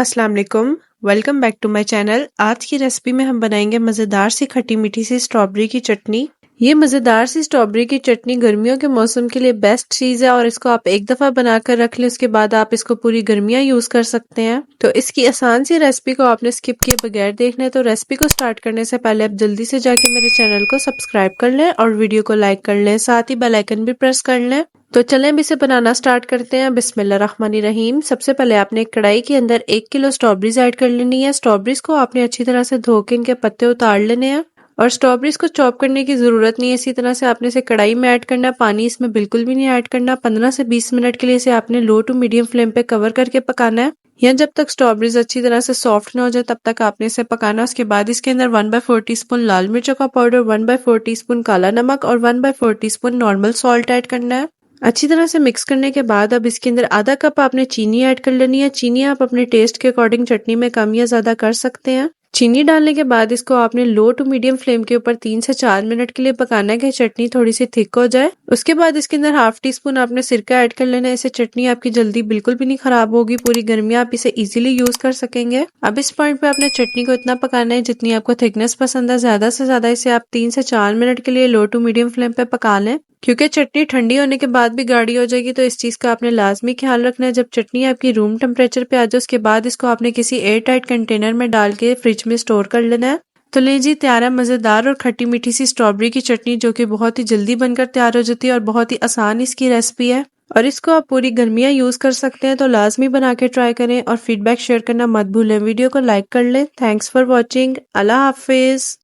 अस्सलाम वालेकुम। Welcome back to my channel. आज की रेसिपी में हम बनाएंगे मज़ेदार सी खट्टी मीठी सी स्ट्रॉबेरी की चटनी। ये मज़ेदार सी स्ट्रॉबेरी की चटनी गर्मियों के मौसम के लिए बेस्ट चीज़ है और इसको आप एक दफ़ा बनाकर रख लें, उसके बाद आप इसको पूरी गर्मियाँ यूज़ कर सकते हैं। तो इसकी आसान सी रेसिपी को आपने स्किप किए बगैर देखना है, तो रेसिपी को स्टार्ट करने से पहले आप जल्दी से जाके मेरे चैनल को सब्सक्राइब कर लें और वीडियो को लाइक कर लें, साथ ही बेल आइकन भी प्रेस कर लें। तो चलें अब इसे बनाना स्टार्ट करते हैं। बिस्मिल्लाहिर्रहमानिर्रहीम। सबसे पहले आपने एक कढ़ाई के अंदर 1 किलो स्ट्रॉबेरीज ऐड कर लेनी है। स्ट्रॉबेरीज को आपने अच्छी तरह से धो के इनके पत्ते उतार लेने हैं और स्ट्रॉबेरीज को चॉप करने की जरूरत नहीं है। इसी तरह से आपने इसे कढ़ाई में ऐड करना, पानी इसमें बिल्कुल भी नहीं ऐड करना। 15 से 20 मिनट के लिए इसे आपने लो टू मीडियम फ्लेम पे कवर करके पकाना है, या जब तक स्ट्रॉबेरीज अच्छी तरह से सॉफ्ट ना हो जाए तब तक आपने इसे पकाना। उसके बाद इसके अंदर 1/4 टीस्पून लाल मिर्चों का पाउडर, 1/4 टीस्पून काला नमक और 1/4 टीस्पून नॉर्मल सॉल्ट ऐड करना है। अच्छी तरह से मिक्स करने के बाद अब इसके अंदर आधा कप आपने चीनी ऐड कर लेनी है। चीनी आप अपने टेस्ट के अकॉर्डिंग चटनी में कम या ज्यादा कर सकते हैं। चीनी डालने के बाद इसको आपने लो टू मीडियम फ्लेम के ऊपर 3 से 4 मिनट के लिए पकाना है कि चटनी थोड़ी सी थिक हो जाए। उसके बाद इसके अंदर हाफ टी स्पून आपने सिरका ऐड कर लेना है। इससे चटनी आपकी जल्दी बिल्कुल भी नहीं खराब होगी, पूरी गर्मी आप इसे इजीली यूज कर सकेंगे। अब इस पॉइंट पे आपने चटनी को इतना पकाना है जितनी आपको थिकनेस पसंद है। ज्यादा से ज्यादा इसे आप 3 से 4 मिनट के लिए लो टू मीडियम फ्लेम पे पका लें, क्योंकि चटनी ठंडी होने के बाद भी गाढ़ी हो जाएगी। तो इस चीज का आपने लाजमी ख्याल रखना है। जब चटनी आपकी रूम टेम्परेचर पे आ जाए उसके बाद इसको आपने किसी एयर टाइट कंटेनर में डाल के फ्रिज में स्टोर कर लेना है। तो लीजिए तैयार है मजेदार और खट्टी मीठी सी स्ट्रॉबेरी की चटनी, जो कि बहुत ही जल्दी बनकर तैयार हो जाती है और बहुत ही आसान इसकी रेसिपी है और इसको आप पूरी गर्मियां यूज कर सकते हैं। तो लाजमी बना के ट्राई करें और फीडबैक शेयर करना मत भूलें। वीडियो को लाइक कर लें। Thanks for watching. Allah Hafiz.